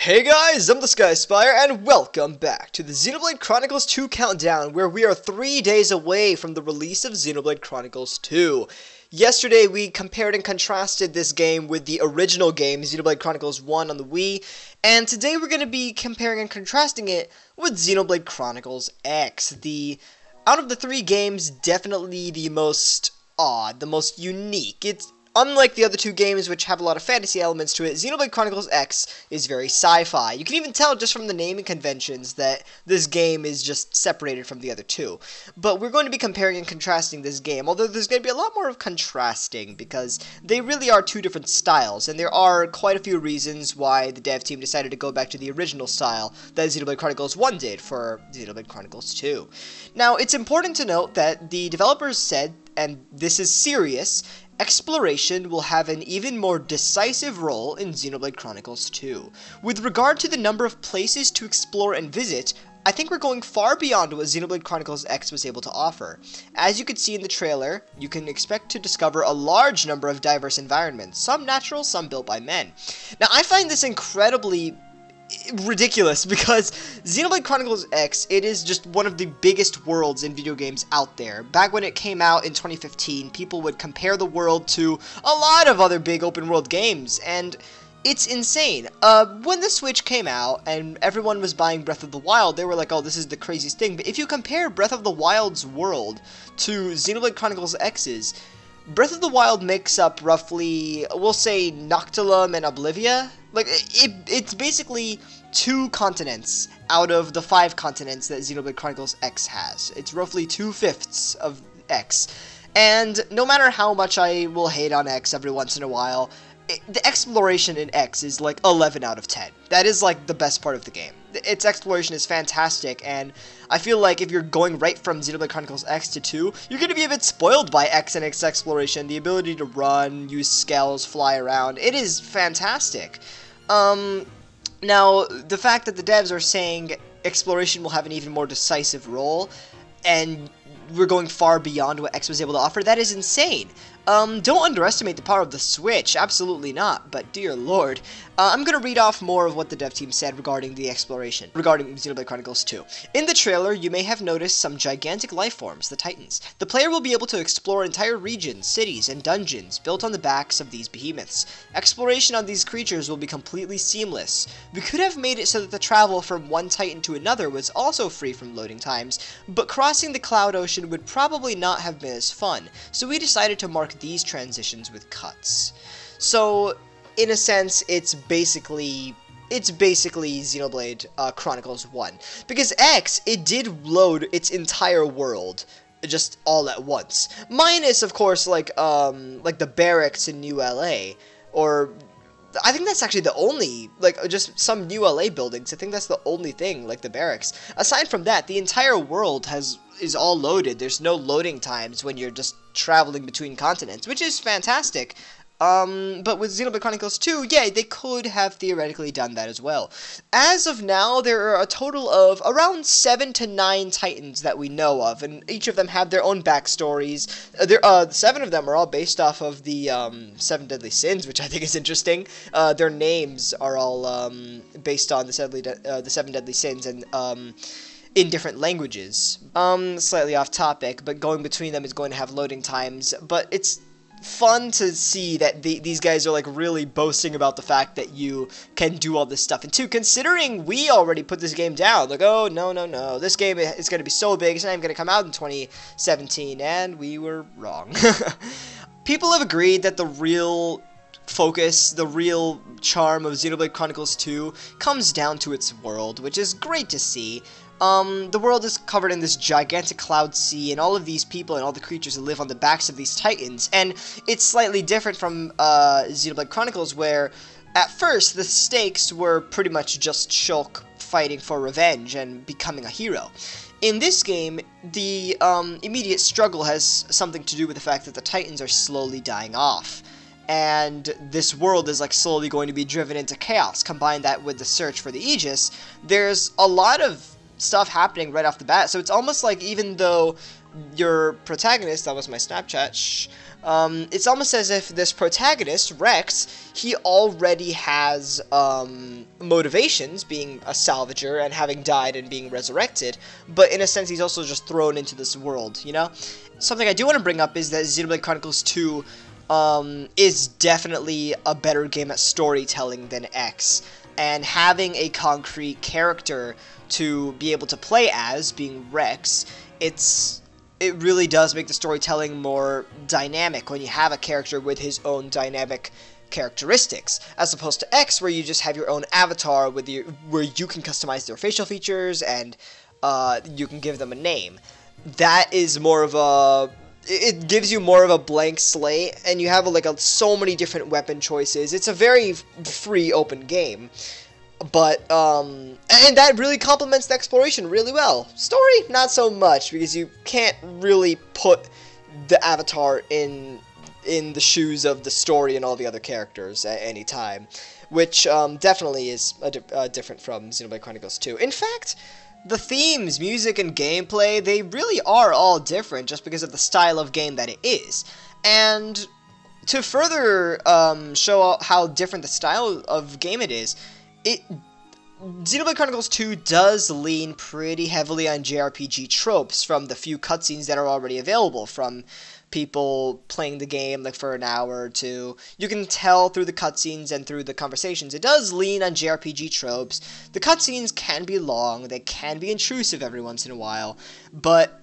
Hey guys, I'm the SkySpyer, and welcome back to the Xenoblade Chronicles 2 countdown, where we are 3 days away from the release of Xenoblade Chronicles 2. Yesterday, we compared and contrasted this game with the original game, Xenoblade Chronicles 1 on the Wii, and today we're going to be comparing and contrasting it with Xenoblade Chronicles X. Out of the 3 games, definitely the most odd, the most unique. It's unlike the other 2 games, which have a lot of fantasy elements to it, Xenoblade Chronicles X is very sci-fi. You can even tell just from the naming conventions that this game is just separated from the other 2. But we're going to be comparing and contrasting this game, although there's going to be a lot more of contrasting, because they really are 2 different styles, and there are quite a few reasons why the dev team decided to go back to the original style that Xenoblade Chronicles 1 did for Xenoblade Chronicles 2. Now, it's important to note that the developers said, and this is serious, exploration will have an even more decisive role in Xenoblade Chronicles 2. With regard to the number of places to explore and visit, I think we're going far beyond what Xenoblade Chronicles X was able to offer. As you could see in the trailer, you can expect to discover a large number of diverse environments, some natural, some built by men. Now, I find this incredibly ridiculous because Xenoblade Chronicles X, it is just one of the biggest worlds in video games out there. Back when it came out in 2015, people would compare the world to a lot of other big open world games, and it's insane. When the Switch came out and everyone was buying Breath of the Wild, they were like, oh, this is the craziest thing. But if you compare Breath of the Wild's world to Xenoblade Chronicles X's, Breath of the Wild makes up roughly, we'll say, Noctilum and Oblivia. Like, it's basically 2 continents out of the 5 continents that Xenoblade Chronicles X has. It's roughly 2/5 of X. And no matter how much I will hate on X every once in a while, the exploration in X is like 11 out of 10. That is like the best part of the game. Its exploration is fantastic, and I feel like if you're going right from Xenoblade Chronicles X to 2, you're going to be a bit spoiled by X and its exploration. The ability to run, use scales, fly around, it is fantastic. Now, the fact that the devs are saying exploration will have an even more decisive role, and we're going far beyond what X was able to offer, that is insane. Don't underestimate the power of the Switch, absolutely not, but dear lord. I'm gonna read off more of what the dev team said regarding the exploration, regarding Xenoblade Chronicles 2. In the trailer, you may have noticed some gigantic life forms, the Titans. The player will be able to explore entire regions, cities, and dungeons built on the backs of these behemoths. Exploration on these creatures will be completely seamless. We could have made it so that the travel from one Titan to another was also free from loading times, but crossing the Cloud Ocean would probably not have been as fun, so we decided to mark these transitions with cuts. So, in a sense, it's basically Xenoblade Chronicles 1. Because X, it did load its entire world just all at once. Minus, of course, like the barracks in New LA, or I think that's actually the only, like, just some New LA buildings. I think that's the only thing, like the barracks. Aside from that, the entire world is all loaded. There's no loading times when you're just traveling between continents, which is fantastic. But with Xenoblade Chronicles 2, yeah, they could have theoretically done that as well. As of now, there are a total of around 7 to 9 Titans that we know of, and each of them have their own backstories. 7 of them are all based off of the 7 Deadly Sins, which I think is interesting. Their names are all based on the 7 Deadly Sins, and in different languages. Slightly off topic, but going between them is going to have loading times, but it's fun to see that these guys are like really boasting about the fact that you can do all this stuff. And 2, considering we already put this game down, like, oh, no, this game is going to be so big, it's not even going to come out in 2017, and we were wrong. People have agreed that the real focus, the real charm of Xenoblade Chronicles 2 comes down to its world, which is great to see. The world is covered in this gigantic cloud sea, and all of these people and all the creatures that live on the backs of these Titans, and it's slightly different from Xenoblade Chronicles, where at first the stakes were pretty much just Shulk fighting for revenge and becoming a hero. In this game, the immediate struggle has something to do with the fact that the Titans are slowly dying off, and this world is like slowly going to be driven into chaos. Combine that with the search for the Aegis, there's a lot of stuff happening right off the bat, so it's almost like even though your protagonist, that was my Snapchat, shh, it's almost as if this protagonist, Rex, he already has motivations, being a salvager and having died and being resurrected, but in a sense he's also just thrown into this world, you know? Something I do want to bring up is that Xenoblade Chronicles 2 is definitely a better game at storytelling than X, and having a concrete character to be able to play as, being Rex, it really does make the storytelling more dynamic when you have a character with his own dynamic characteristics, as opposed to X, where you just have your own avatar with where you can customize their facial features and you can give them a name. That is more of a... It gives you more of a blank slate, and you have so many different weapon choices. It's a very free, open game. But, and that really complements the exploration really well. Story, not so much, because you can't really put the avatar in the shoes of the story and all the other characters at any time. Which, definitely is different from Xenoblade Chronicles 2. In fact, the themes, music, and gameplay, they really are all different just because of the style of game that it is. And to further show how different the style of game it is, Xenoblade Chronicles 2 does lean pretty heavily on JRPG tropes from the few cutscenes that are already available from people playing the game for an hour or two. You can tell through the cutscenes and through the conversations. It does lean on JRPG tropes. The cutscenes can be long, they can be intrusive every once in a while, but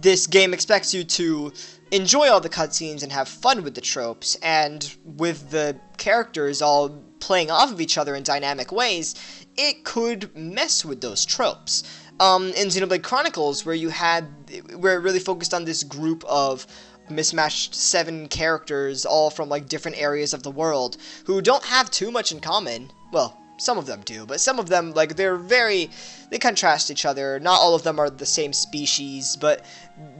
this game expects you to enjoy all the cutscenes and have fun with the tropes, and with the characters all playing off of each other in dynamic ways, it could mess with those tropes. In Xenoblade Chronicles, where it really focused on this group of mismatched 7 characters, all from different areas of the world, who don't have too much in common. Well, some of them do, but some of them, they contrast each other. Not all of them are the same species, but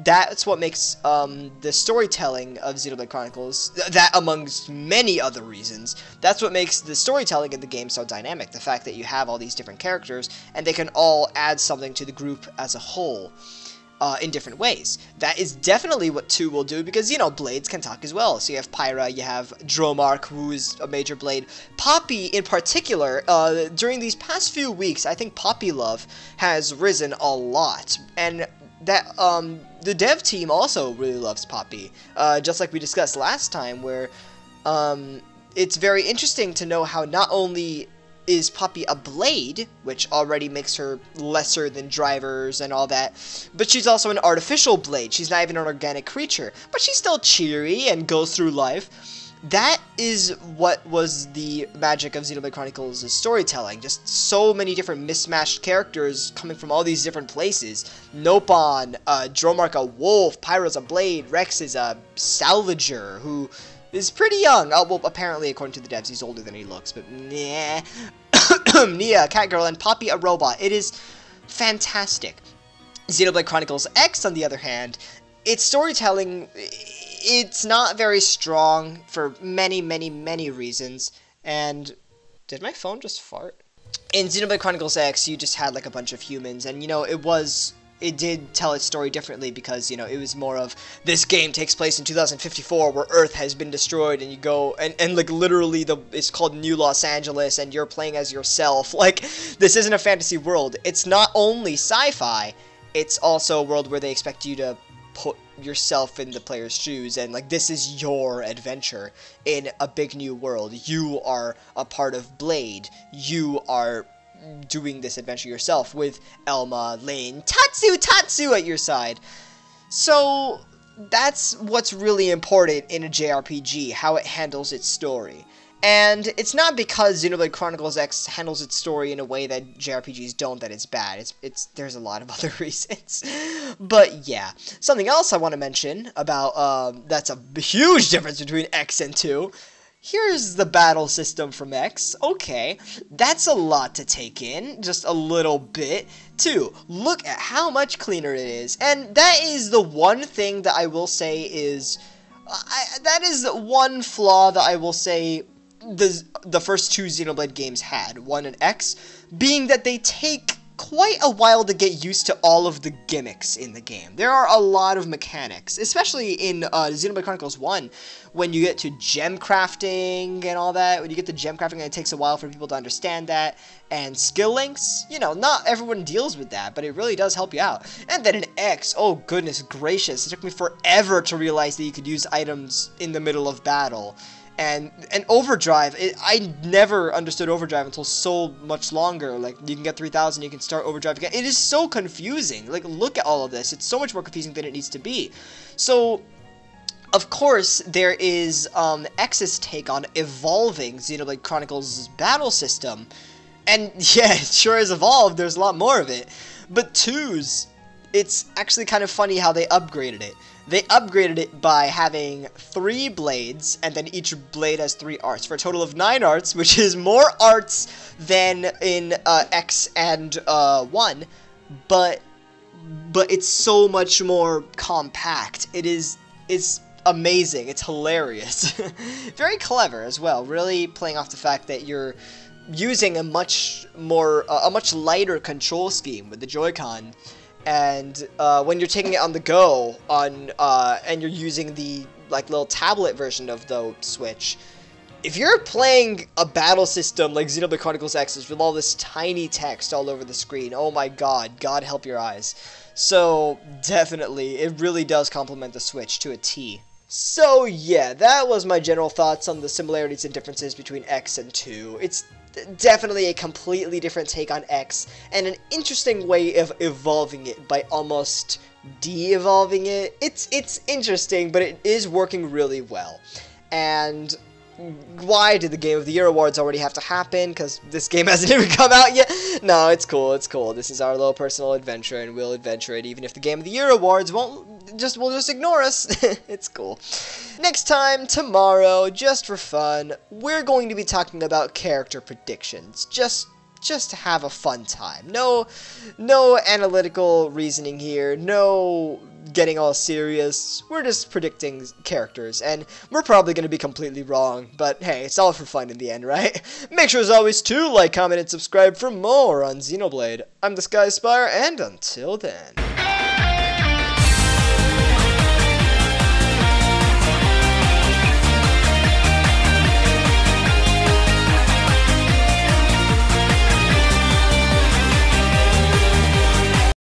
that's what makes the storytelling of Xenoblade Chronicles, that amongst many other reasons, that's what makes the storytelling in the game so dynamic. The fact that you have all these different characters, and they can all add something to the group as a whole. In different ways. That is definitely what 2 will do, because, blades can talk as well. So you have Pyra, you have Dromark, who is a major blade. Poppy, in particular, during these past few weeks, I think Poppy Love has risen a lot. And that, the dev team also really loves Poppy. Just like we discussed last time, where, it's very interesting to know how not only is Poppy a blade, which already makes her lesser than drivers and all that, but she's also an artificial blade. She's not even an organic creature, but she's still cheery and goes through life. That is what was the magic of Xenoblade Chronicles' storytelling. Just so many different mismatched characters coming from all these different places. Nopon, Dromark a wolf, Pyra's a blade, Rex is a salvager who is pretty young. Well, apparently, according to the devs, he's older than he looks, but nah. Nia, Catgirl, and Poppy, a robot. It is fantastic. Xenoblade Chronicles X, on the other hand, its storytelling, it's not very strong for many, many, many reasons. And did my phone just fart? In Xenoblade Chronicles X, you just had a bunch of humans, and it did tell its story differently because, it was more of, this game takes place in 2054 where Earth has been destroyed, and you go, and literally, it's called New Los Angeles, and you're playing as yourself. This isn't a fantasy world. It's not only sci-fi, it's also a world where they expect you to put yourself in the player's shoes, and, this is your adventure in a big new world. You are a part of Blade. You are doing this adventure yourself with Elma, Lane, Tatsu at your side. So that's what's really important in a JRPG, how it handles its story. And it's not because Xenoblade Chronicles X handles its story in a way that JRPGs don't that it's bad. There's a lot of other reasons. But yeah, something else I want to mention about that's a huge difference between X and 2. Here's the battle system from X. Okay, that's a lot to take in, just a little bit. 2, look at how much cleaner it is. And that is the one thing that I will say is... that is one flaw that I will say the first 2 Xenoblade games had. 1 and X, being that they take quite a while to get used to all of the gimmicks in the game. There are a lot of mechanics, especially in Xenoblade Chronicles 1, when you get to gem crafting and all that. When you get to gem crafting, it takes a while for people to understand that. And skill links, you know, not everyone deals with that, but it really does help you out. And then in X, oh goodness gracious, it took me forever to realize that you could use items in the middle of battle. And overdrive, I never understood overdrive until so much longer. Like, you can get 3,000, you can start overdrive again. It is so confusing. Like, look at all of this. It's so much more confusing than it needs to be. So, of course, there is X's take on evolving Xenoblade Chronicles' battle system. And yeah, it sure is evolved. There's a lot more of it. But 2's, it's actually kind of funny how they upgraded it. They upgraded it by having 3 blades, and then each blade has 3 arts, for a total of 9 arts, which is more arts than in X and 1, but it's so much more compact. It's amazing. It's hilarious. Very clever as well, really playing off the fact that you're using a much lighter control scheme with the Joy-Con. And when you're taking it on the go, and you're using the little tablet version of the Switch, if you're playing a battle system like Xenoblade Chronicles X with all this tiny text all over the screen, oh my god, God help your eyes. So definitely, it really does complement the Switch to a T. So yeah, that was my general thoughts on the similarities and differences between X and 2. It's definitely a completely different take on X, and an interesting way of evolving it by almost de-evolving it. It's interesting, but it is working really well. And why did the Game of the Year awards already have to happen? Because this game hasn't even come out yet? No, it's cool, it's cool. This is our little personal adventure, and we'll adventure it even if the Game of the Year awards will just ignore us. It's cool. Next time, tomorrow, just for fun, we're going to be talking about character predictions. Just to have a fun time. No analytical reasoning here, no getting all serious. We're just predicting characters, and we're probably going to be completely wrong, but hey, it's all for fun in the end, right? Make sure as always to like, comment, and subscribe for more on Xenoblade. I'm the SkySpyer, and until then.